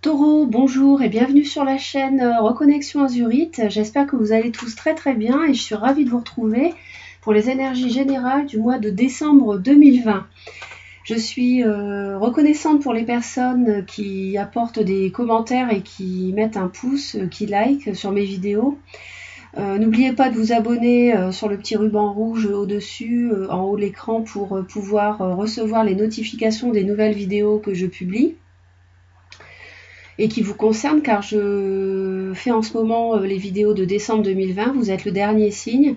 Taureau, bonjour et bienvenue sur la chaîne Reconnexion Azurite. J'espère que vous allez tous très très bien et je suis ravie de vous retrouver pour les énergies générales du mois de décembre 2020. Je suis reconnaissante pour les personnes qui apportent des commentaires et qui mettent un pouce, qui like sur mes vidéos. N'oubliez pas de vous abonner sur le petit ruban rouge au-dessus, en haut de l'écran, pour pouvoir recevoir les notifications des nouvelles vidéos que je publie et qui vous concernent, car je fais en ce moment les vidéos de décembre 2020. Vous êtes le dernier signe.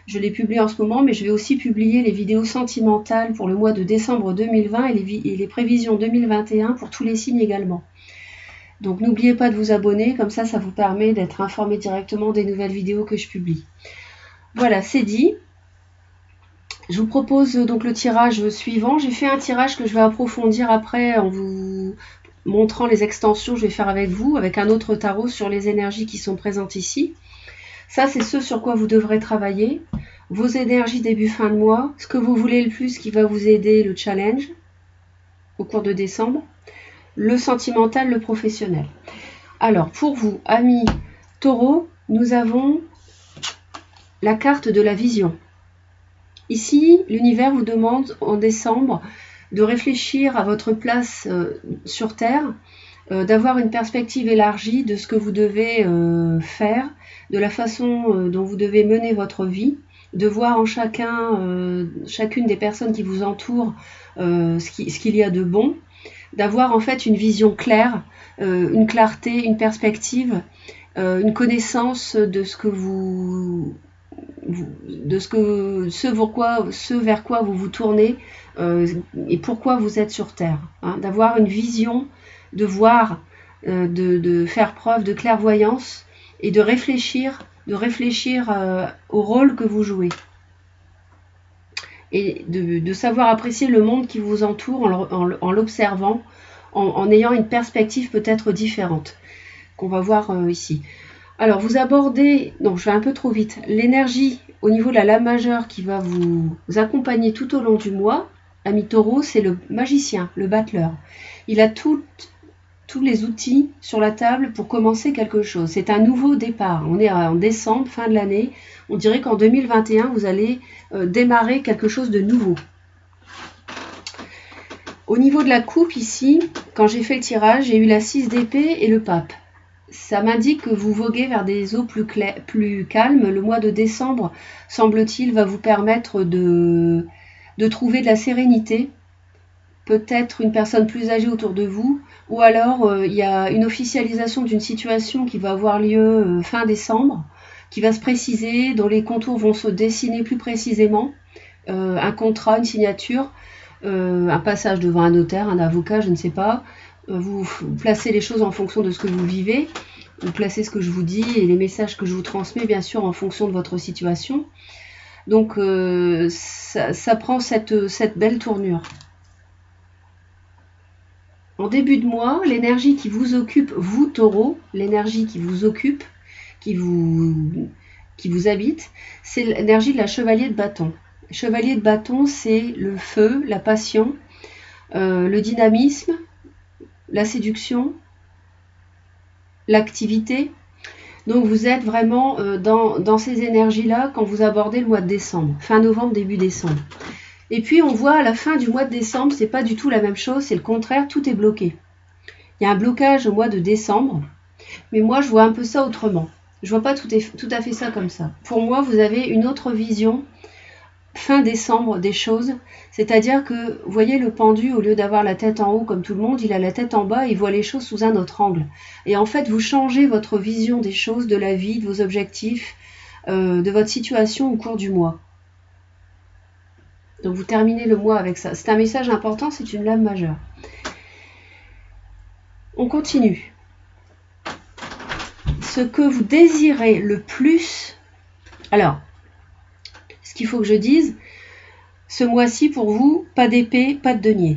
Je les publie en ce moment, mais je vais aussi publier les vidéos sentimentales pour le mois de décembre 2020 et les prévisions 2021 pour tous les signes également. Donc n'oubliez pas de vous abonner, comme ça vous permet d'être informé directement des nouvelles vidéos que je publie. Voilà, c'est dit. Je vous propose donc le tirage suivant. J'ai fait un tirage que je vais approfondir après en vous montrant les extensions que je vais faire avec vous, avec un autre tarot sur les énergies qui sont présentes ici. Ça, c'est ce sur quoi vous devrez travailler. Vos énergies début-fin de mois, ce que vous voulez le plus qui va vous aider, le challenge au cours de décembre, le sentimental, le professionnel. Alors, pour vous, amis taureaux, nous avons la carte de la vision. Ici, l'univers vous demande en décembre de réfléchir à votre place sur Terre, d'avoir une perspective élargie de ce que vous devez faire, de la façon dont vous devez mener votre vie, de voir en chacune des personnes qui vous entourent ce qu'il y a de bon, d'avoir en fait une vision claire, une clarté, une perspective, une connaissance de ce que ce vers quoi vous vous tournez et pourquoi vous êtes sur Terre. Hein, d'avoir une vision, de voir, de faire preuve de clairvoyance et de réfléchir au rôle que vous jouez. Et de savoir apprécier le monde qui vous entoure en l'observant, en ayant une perspective peut-être différente, qu'on va voir ici. Alors, vous abordez, donc je vais un peu trop vite, l'énergie au niveau de la lame majeure qui va vous accompagner tout au long du mois. Ami taureau, c'est le magicien, le battleur. Il a tous les outils sur la table pour commencer quelque chose. C'est un nouveau départ. On est en décembre, fin de l'année. On dirait qu'en 2021, vous allez démarrer quelque chose de nouveau. Au niveau de la coupe ici, quand j'ai fait le tirage, j'ai eu la 6 d'épée et le pape. Ça m'indique que vous voguez vers des eaux plus calmes. Le mois de décembre, semble-t-il, va vous permettre de trouver de la sérénité. Peut-être une personne plus âgée autour de vous, ou alors il y a une officialisation d'une situation qui va avoir lieu fin décembre, qui va se préciser, dont les contours vont se dessiner plus précisément. Un contrat, une signature, un passage devant un notaire, un avocat, je ne sais pas. Vous placez les choses en fonction de ce que vous vivez, vous placez ce que je vous dis et les messages que je vous transmets, bien sûr, en fonction de votre situation. Donc, ça prend cette belle tournure. En début de mois, l'énergie qui vous occupe, vous, taureau, l'énergie qui vous occupe, qui vous habite, c'est l'énergie de la chevalier de bâton. Chevalier de bâton, c'est le feu, la passion, le dynamisme, la séduction, l'activité. Donc vous êtes vraiment dans ces énergies-là quand vous abordez le mois de décembre, fin novembre, début décembre. Et puis on voit à la fin du mois de décembre, c'est pas du tout la même chose, c'est le contraire, tout est bloqué. Il y a un blocage au mois de décembre, mais moi je vois un peu ça autrement. Je vois pas tout à fait ça comme ça. Pour moi, vous avez une autre vision fin décembre des choses, c'est-à-dire que, vous voyez, le pendu, au lieu d'avoir la tête en haut comme tout le monde, il a la tête en bas et il voit les choses sous un autre angle. Et en fait, vous changez votre vision des choses, de la vie, de vos objectifs, de votre situation au cours du mois. Donc vous terminez le mois avec ça. C'est un message important, c'est une lame majeure. On continue. Ce que vous désirez le plus... Alors, ce qu'il faut que je dise, ce mois-ci pour vous, pas d'épée, pas de denier.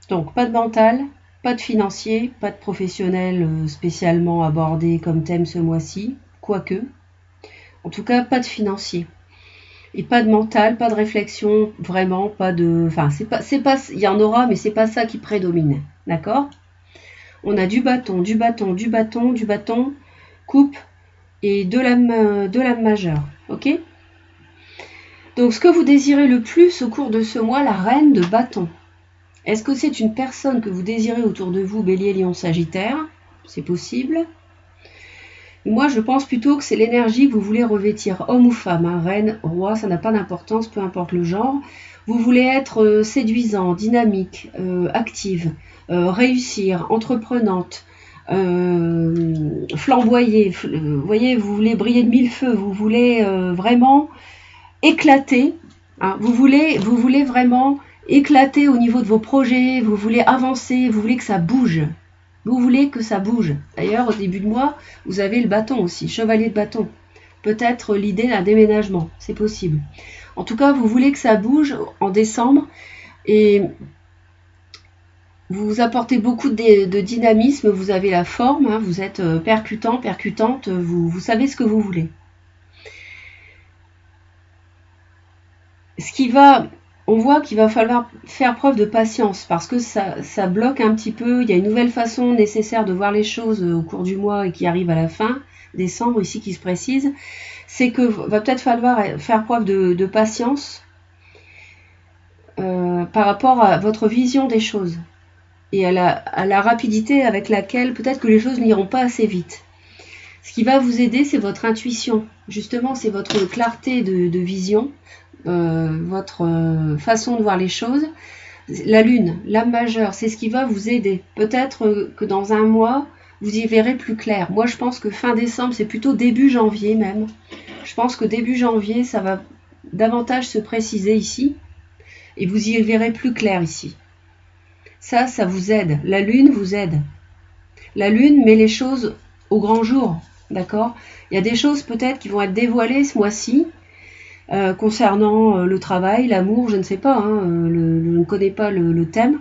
Donc pas de mental, pas de financier, pas de professionnel spécialement abordé comme thème ce mois-ci, quoique. En tout cas, pas de financier. Et pas de mental, pas de réflexion, vraiment, pas de... Enfin, c'est pas, il y en aura, mais c'est pas ça qui prédomine. D'accord ? on a du bâton, du bâton, du bâton, du bâton, coupe et deux lames majeures. Ok? Donc ce que vous désirez le plus au cours de ce mois, la reine de bâton. Est-ce que c'est une personne que vous désirez autour de vous, Bélier, Lion, Sagittaire? C'est possible. Moi, je pense plutôt que c'est l'énergie que vous voulez revêtir, homme ou femme, hein, reine, roi, ça n'a pas d'importance, peu importe le genre. Vous voulez être séduisant, dynamique, active, réussir, entreprenante, flamboyer. Vous voyez, vous voulez briller de mille feux, vous voulez vraiment éclater. Hein, vous voulez vraiment éclater au niveau de vos projets, vous voulez avancer, vous voulez que ça bouge. Vous voulez que ça bouge. D'ailleurs, au début de mois, vous avez le bâton aussi, chevalier de bâton. Peut-être l'idée d'un déménagement, c'est possible. En tout cas, vous voulez que ça bouge en décembre et vous apportez beaucoup de dynamisme, vous avez la forme, hein, vous êtes percutant, percutante, vous savez ce que vous voulez. On voit qu'il va falloir faire preuve de patience parce que ça bloque un petit peu. Il y a une nouvelle façon nécessaire de voir les choses au cours du mois et qui arrive à la fin décembre, ici qui se précise. C'est que va peut-être falloir faire preuve de patience par rapport à votre vision des choses et à la rapidité avec laquelle peut-être que les choses n'iront pas assez vite. Ce qui va vous aider, c'est votre intuition. Justement, c'est votre clarté de vision. Votre façon de voir les choses. La lune, l'âme majeure, c'est ce qui va vous aider. Peut-être que dans un mois, vous y verrez plus clair. Moi, je pense que fin décembre, c'est plutôt début janvier même. Je pense que début janvier, ça va davantage se préciser ici. Et vous y verrez plus clair ici. Ça vous aide. La lune vous aide. La lune met les choses au grand jour. D'accord ? Il y a des choses peut-être qui vont être dévoilées ce mois-ci. Concernant le travail, l'amour, je ne sais pas, hein, je ne connais pas le thème.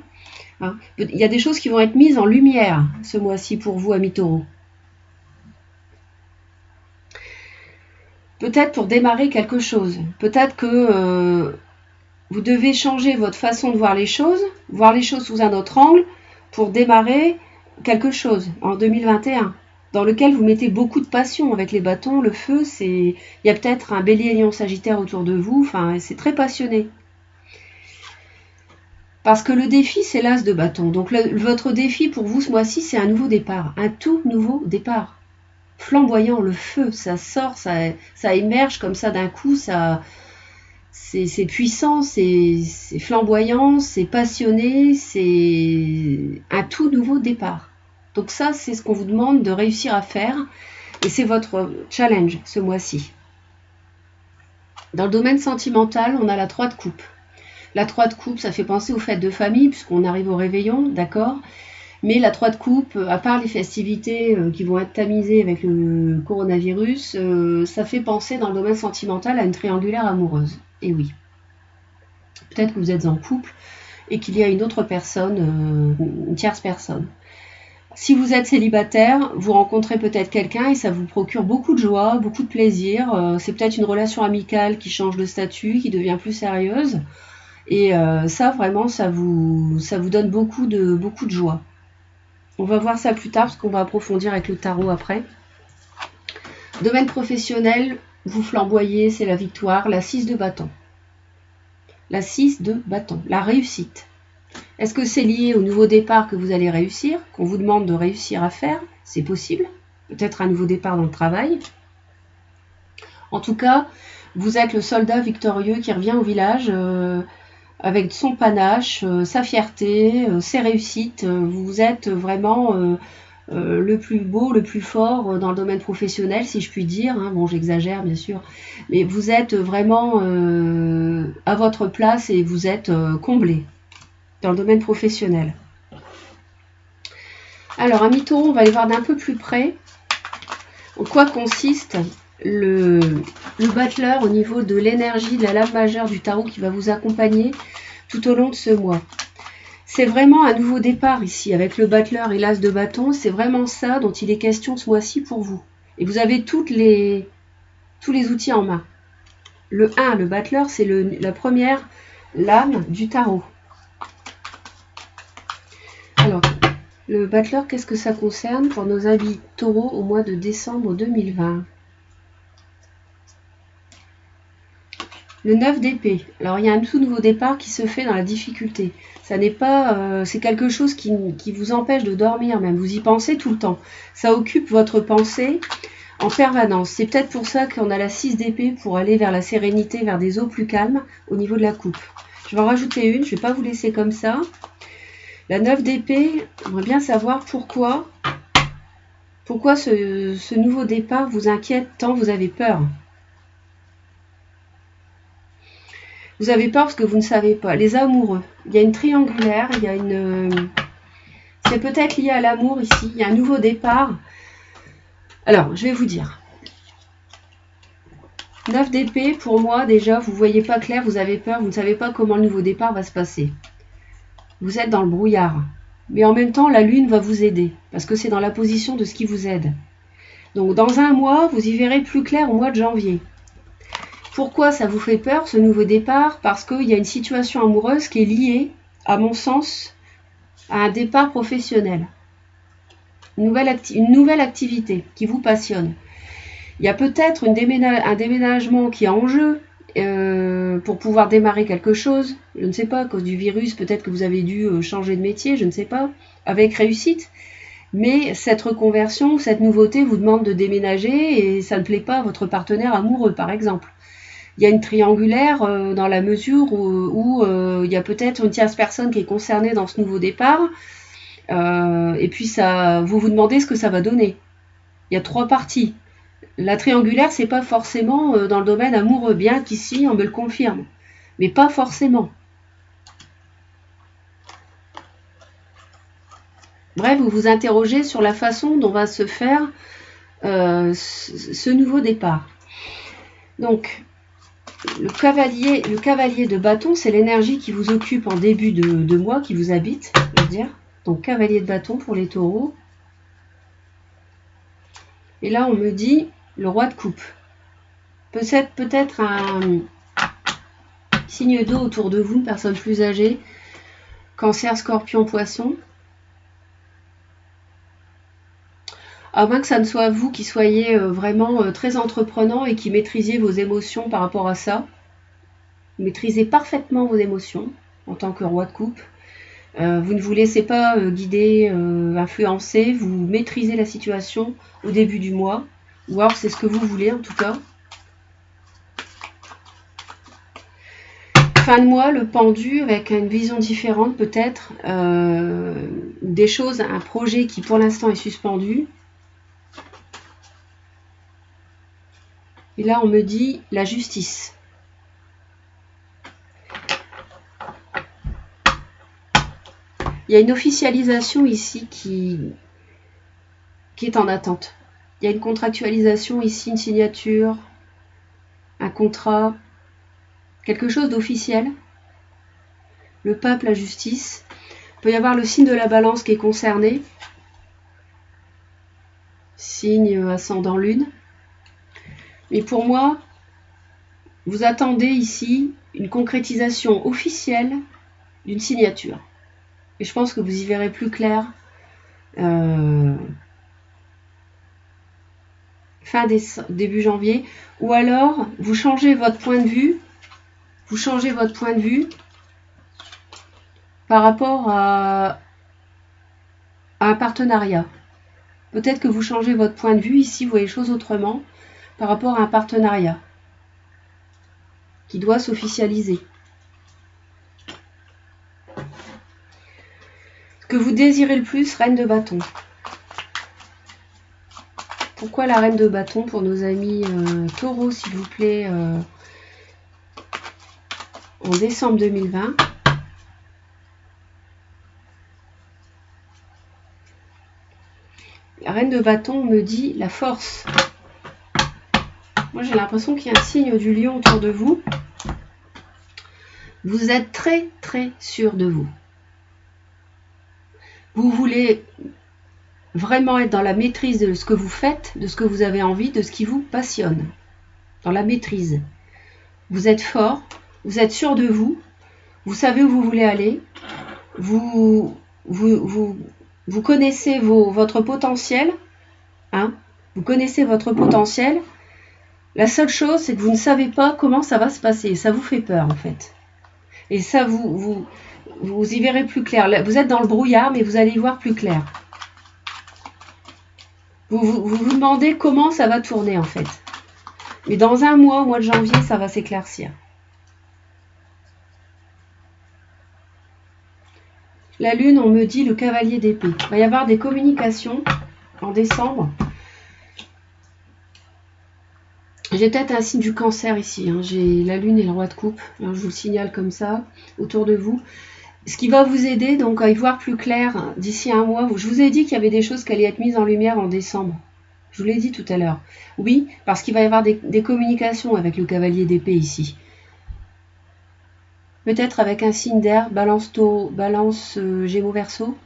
Hein. Il y a des choses qui vont être mises en lumière ce mois-ci pour vous, amis taureaux. Peut-être pour démarrer quelque chose. Peut-être que vous devez changer votre façon de voir les choses sous un autre angle pour démarrer quelque chose en 2021. Dans lequel vous mettez beaucoup de passion avec les bâtons, le feu, il y a peut-être un bélier, lion, sagittaire autour de vous, enfin, c'est très passionné. Parce que le défi, c'est l'as de bâton. Donc votre défi pour vous ce mois-ci, c'est un nouveau départ, un tout nouveau départ. Flamboyant, le feu, ça sort, ça émerge comme ça d'un coup, c'est puissant, c'est flamboyant, c'est passionné, c'est un tout nouveau départ. Donc ça, c'est ce qu'on vous demande de réussir à faire et c'est votre challenge ce mois-ci. Dans le domaine sentimental, on a la 3 de coupe. La 3 de coupe, ça fait penser aux fêtes de famille puisqu'on arrive au réveillon, d'accord ? Mais la 3 de coupe, à part les festivités qui vont être tamisées avec le coronavirus, ça fait penser dans le domaine sentimental à une triangulaire amoureuse. Et oui. Peut-être que vous êtes en couple et qu'il y a une autre personne, une tierce personne. Si vous êtes célibataire, vous rencontrez peut-être quelqu'un et ça vous procure beaucoup de joie, beaucoup de plaisir. C'est peut-être une relation amicale qui change de statut, qui devient plus sérieuse. Et ça, vraiment, ça vous donne beaucoup de joie. On va voir ça plus tard parce qu'on va approfondir avec le tarot après. Domaine professionnel, vous flamboyez, c'est la victoire. La 6 de bâton. La 6 de bâton, la réussite. Est-ce que c'est lié au nouveau départ que vous allez réussir, qu'on vous demande de réussir à faire? C'est possible. Peut-être un nouveau départ dans le travail. En tout cas, vous êtes le soldat victorieux qui revient au village avec son panache, sa fierté, ses réussites. Vous êtes vraiment le plus beau, le plus fort dans le domaine professionnel, si je puis dire. Hein. Bon, j'exagère bien sûr. Mais vous êtes vraiment à votre place et vous êtes comblé dans le domaine professionnel. Alors, amis taureaux, on va aller voir d'un peu plus près en quoi consiste le battleur au niveau de l'énergie de la lame majeure du tarot qui va vous accompagner tout au long de ce mois. C'est vraiment un nouveau départ ici avec le battleur et l'as de bâton. C'est vraiment ça dont il est question ce mois-ci pour vous. Et vous avez tous les outils en main. Le 1, le battleur, c'est la première lame du tarot. Alors, Le battleur, qu'est-ce que ça concerne pour nos amis taureaux au mois de décembre 2020? Le 9 d'épée. Alors il y a un tout nouveau départ qui se fait dans la difficulté. Ça n'est pas, c'est quelque chose qui vous empêche de dormir même. Vous y pensez tout le temps. Ça occupe votre pensée en permanence. C'est peut-être pour ça qu'on a la 6 d'épée pour aller vers la sérénité, vers des eaux plus calmes au niveau de la coupe. Je vais en rajouter une, je ne vais pas vous laisser comme ça. La 9 d'épée, j'aimerais bien savoir pourquoi ce nouveau départ vous inquiète tant, vous avez peur. Vous avez peur parce que vous ne savez pas. Les amoureux, il y a une triangulaire, il y a une... C'est peut-être lié à l'amour ici, il y a un nouveau départ. Alors, je vais vous dire. 9 d'épée, pour moi, déjà, vous ne voyez pas clair, vous avez peur, vous ne savez pas comment le nouveau départ va se passer. Vous êtes dans le brouillard. Mais en même temps, la lune va vous aider, parce que c'est dans la position de ce qui vous aide. Donc, dans un mois, vous y verrez plus clair au mois de janvier. Pourquoi ça vous fait peur, ce nouveau départ? Parce qu'il y a une situation amoureuse qui est liée, à mon sens, à un départ professionnel. Une nouvelle activité qui vous passionne. Il y a peut-être un déménagement qui est en jeu pour pouvoir démarrer quelque chose. Je ne sais pas, à cause du virus, peut-être que vous avez dû changer de métier, je ne sais pas, avec réussite. Mais cette reconversion, cette nouveauté vous demande de déménager et ça ne plaît pas à votre partenaire amoureux, par exemple. Il y a une triangulaire dans la mesure où il y a peut-être une tierce personne qui est concernée dans ce nouveau départ. Et puis vous vous demandez ce que ça va donner. Il y a 3 parties. La triangulaire, c'est pas forcément dans le domaine amoureux, bien qu'ici on me le confirme, mais pas forcément. Bref, vous vous interrogez sur la façon dont va se faire ce nouveau départ. Donc, le cavalier de bâton, c'est l'énergie qui vous occupe en début de mois, qui vous habite, je veux dire. Donc, cavalier de bâton pour les taureaux. Et là, on me dit le roi de coupe. Peut-être un signe d'eau autour de vous, une personne plus âgée. Cancer, scorpion, poisson. À moins que ça ne soit vous qui soyez vraiment très entreprenant et qui maîtrisiez vos émotions par rapport à ça. Maîtrisez parfaitement vos émotions en tant que roi de coupe. Vous ne vous laissez pas guider, influencer. Vous maîtrisez la situation au début du mois. Ou alors c'est ce que vous voulez en tout cas. Fin de mois, le pendu avec une vision différente peut-être. Des choses, un projet qui pour l'instant est suspendu. Et là, on me dit la justice. Il y a une officialisation ici qui est en attente. Il y a une contractualisation ici, une signature, un contrat, quelque chose d'officiel. Le pape, la justice. Il peut y avoir le signe de la balance qui est concerné. Signe ascendant lune. Mais pour moi, vous attendez ici une concrétisation officielle d'une signature. Et je pense que vous y verrez plus clair début janvier. Ou alors, vous changez votre point de vue. Vous changez votre point de vue par rapport à un partenariat. Peut-être que vous changez votre point de vue ici, vous voyez les choses autrement, par rapport à un partenariat qui doit s'officialiser. Ce que vous désirez le plus, reine de bâton. Pourquoi la reine de bâton pour nos amis taureaux, s'il vous plaît, en décembre 2020? La reine de bâton me dit la force. Moi, j'ai l'impression qu'il y a un signe du lion autour de vous. Vous êtes très, très sûr de vous. Vous voulez vraiment être dans la maîtrise de ce que vous faites, de ce que vous avez envie, de ce qui vous passionne. Dans la maîtrise. Vous êtes fort, vous êtes sûr de vous, vous savez où vous voulez aller, vous vous connaissez votre potentiel, hein, vous connaissez votre potentiel. La seule chose, c'est que vous ne savez pas comment ça va se passer. Ça vous fait peur, en fait. Et ça, vous y verrez plus clair. Vous êtes dans le brouillard, mais vous allez y voir plus clair. Vous demandez comment ça va tourner, en fait. Mais dans un mois, au mois de janvier, ça va s'éclaircir. La lune, on me dit le cavalier d'épée. Il va y avoir des communications en décembre. J'ai peut-être un signe du cancer ici. Hein. J'ai la lune et le roi de coupe. Alors, je vous le signale comme ça, autour de vous. Ce qui va vous aider donc à y voir plus clair d'ici un mois. Je vous ai dit qu'il y avait des choses qui allaient être mises en lumière en décembre. Je vous l'ai dit tout à l'heure. Oui, parce qu'il va y avoir des communications avec le cavalier d'épée ici. Peut-être avec un signe d'air, balance Gémeaux Verseau.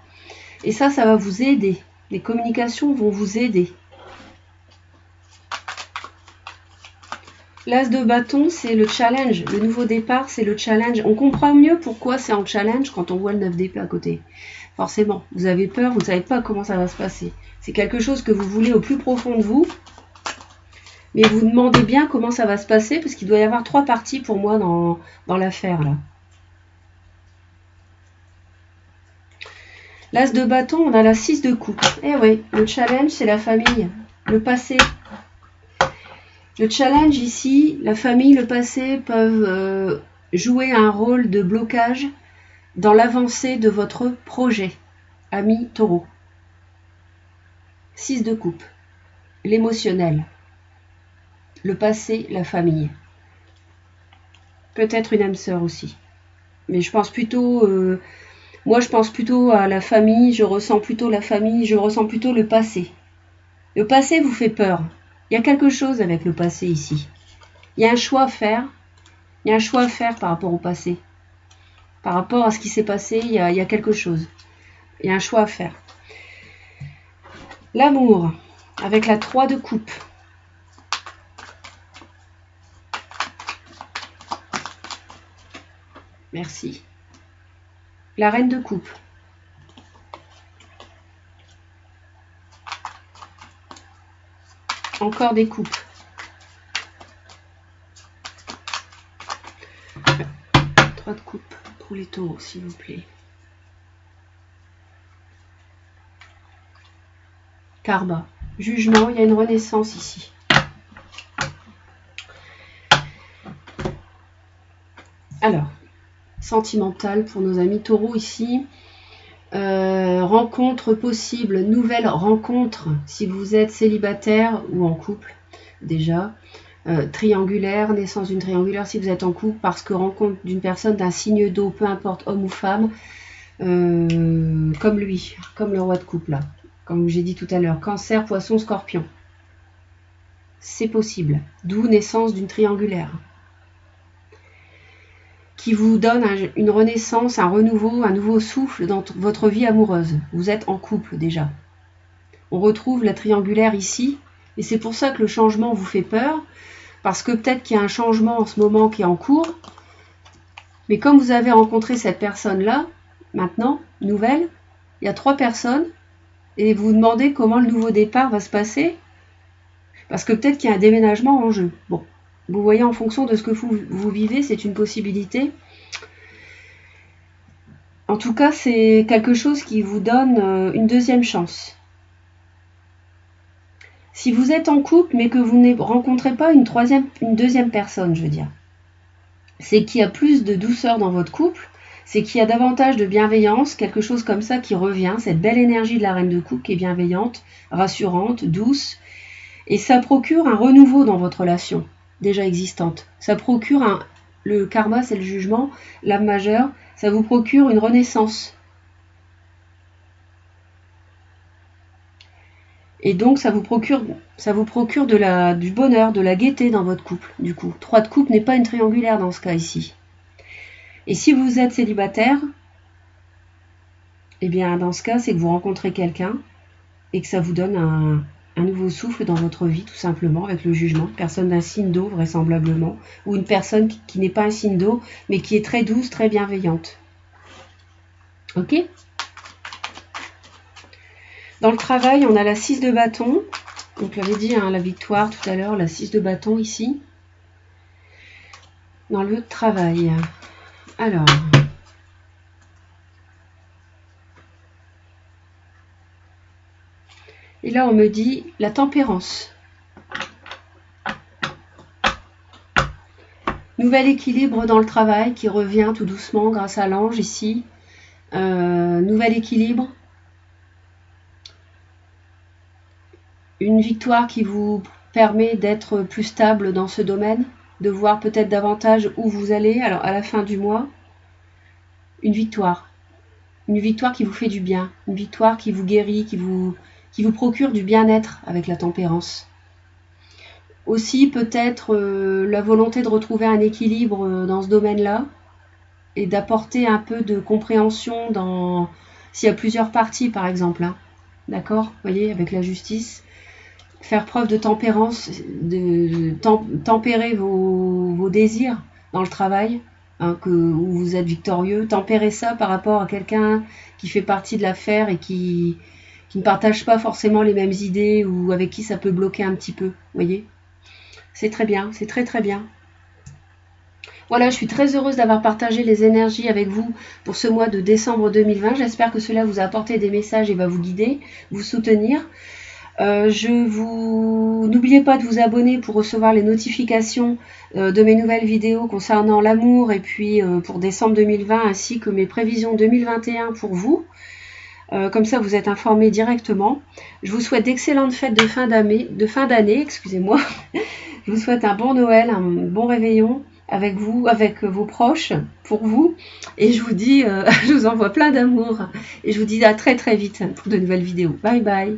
Et ça va vous aider. Les communications vont vous aider. L'as de bâton, c'est le challenge. Le nouveau départ, c'est le challenge. On comprend mieux pourquoi c'est en challenge quand on voit le 9 d'épée à côté. Forcément, vous avez peur, vous ne savez pas comment ça va se passer. C'est quelque chose que vous voulez au plus profond de vous. Mais vous demandez bien comment ça va se passer, parce qu'il doit y avoir 3 parties pour moi dans l'affaire, là. L'as de bâton, on a la 6 de coupe. Eh oui, le challenge, c'est la famille, le passé. Le challenge ici, la famille, le passé peuvent jouer un rôle de blocage dans l'avancée de votre projet, ami taureau. 6 de coupe, l'émotionnel, le passé, la famille. Peut-être une âme sœur aussi. Mais je pense plutôt, moi je pense plutôt à la famille, je ressens plutôt la famille, je ressens plutôt le passé. Le passé vous fait peur. Il y a quelque chose avec le passé ici. Il y a un choix à faire. Il y a un choix à faire par rapport au passé. Par rapport à ce qui s'est passé, il y a quelque chose. Il y a un choix à faire. L'amour, avec la 3 de coupe. Merci. La reine de coupe. Encore des coupes. 3 de coupe pour les taureaux, s'il vous plaît. Karma. Jugement, il y a une renaissance ici. Alors, sentimental pour nos amis taureaux ici. Rencontre possible, nouvelle rencontre si vous êtes célibataire ou en couple déjà. Triangulaire, naissance d'une triangulaire si vous êtes en couple, parce que rencontre d'une personne d'un signe d'eau, peu importe homme ou femme, comme lui, comme le roi de coupe là, comme j'ai dit tout à l'heure, cancer, poisson, scorpion. C'est possible, d'où naissance d'une triangulaire. Qui vous donne une renaissance, un renouveau, un nouveau souffle dans votre vie amoureuse. Vous êtes en couple déjà. On retrouve la triangulaire ici, et c'est pour ça que le changement vous fait peur, parce que peut-être qu'il y a un changement en ce moment qui est en cours, mais comme vous avez rencontré cette personne-là, maintenant, nouvelle, il y a 3 personnes, et vous vous demandez comment le nouveau départ va se passer, parce que peut-être qu'il y a un déménagement en jeu. Bon. Vous voyez, en fonction de ce que vous vivez, c'est une possibilité. En tout cas, c'est quelque chose qui vous donne une deuxième chance. Si vous êtes en couple, mais que vous ne rencontrez pas une deuxième personne, je veux dire, c'est qu'il y a plus de douceur dans votre couple, c'est qu'il y a davantage de bienveillance, quelque chose comme ça qui revient, cette belle énergie de la reine de coupe qui est bienveillante, rassurante, douce, et ça procure un renouveau dans votre relation déjà existante. Ça procure le karma, c'est le jugement, l'âme majeure, ça vous procure une renaissance. Et donc ça vous procure du bonheur, de la gaieté dans votre couple, du coup. 3 de coupe n'est pas une triangulaire dans ce cas ici. Et si vous êtes célibataire, eh bien dans ce cas, c'est que vous rencontrez quelqu'un et que ça vous donne un nouveau souffle dans votre vie, tout simplement, avec le jugement. Personne d'un signe d'eau, vraisemblablement, ou une personne qui n'est pas un signe d'eau, mais qui est très douce, très bienveillante. Ok ? Dans le travail, on a la 6 de bâton. Donc, je l'avais dit, hein, la victoire tout à l'heure, la 6 de bâton ici. Dans le lieu de travail. Alors. Et là, on me dit la tempérance. Nouvel équilibre dans le travail qui revient tout doucement grâce à l'ange ici. Nouvel équilibre. Une victoire qui vous permet d'être plus stable dans ce domaine, de voir peut-être davantage où vous allez alors à la fin du mois. Une victoire qui vous fait du bien, une victoire qui vous guérit, qui vous procure du bien-être avec la tempérance. Aussi peut-être la volonté de retrouver un équilibre dans ce domaine-là et d'apporter un peu de compréhension dans s'il y a plusieurs parties par exemple. Hein. D'accord ? Vous voyez, avec la justice. Faire preuve de tempérance, de tempérer vos désirs dans le travail, hein, où vous êtes victorieux. Tempérer ça par rapport à quelqu'un qui fait partie de l'affaire et qui ne partage pas forcément les mêmes idées ou avec qui ça peut bloquer un petit peu. Vous voyez ? C'est très bien, c'est très très bien. Voilà, je suis très heureuse d'avoir partagé les énergies avec vous pour ce mois de décembre 2020. J'espère que cela vous a apporté des messages et va vous guider, vous soutenir. N'oubliez pas de vous abonner pour recevoir les notifications de mes nouvelles vidéos concernant l'amour et puis pour décembre 2020 ainsi que mes prévisions 2021 pour vous. Comme ça, vous êtes informés directement. Je vous souhaite d'excellentes fêtes de fin d'année, excusez-moi. Je vous souhaite un bon Noël, un bon réveillon avec vous, avec vos proches, pour vous. Et je vous dis, je vous envoie plein d'amour. Et je vous dis à très très vite pour de nouvelles vidéos. Bye bye.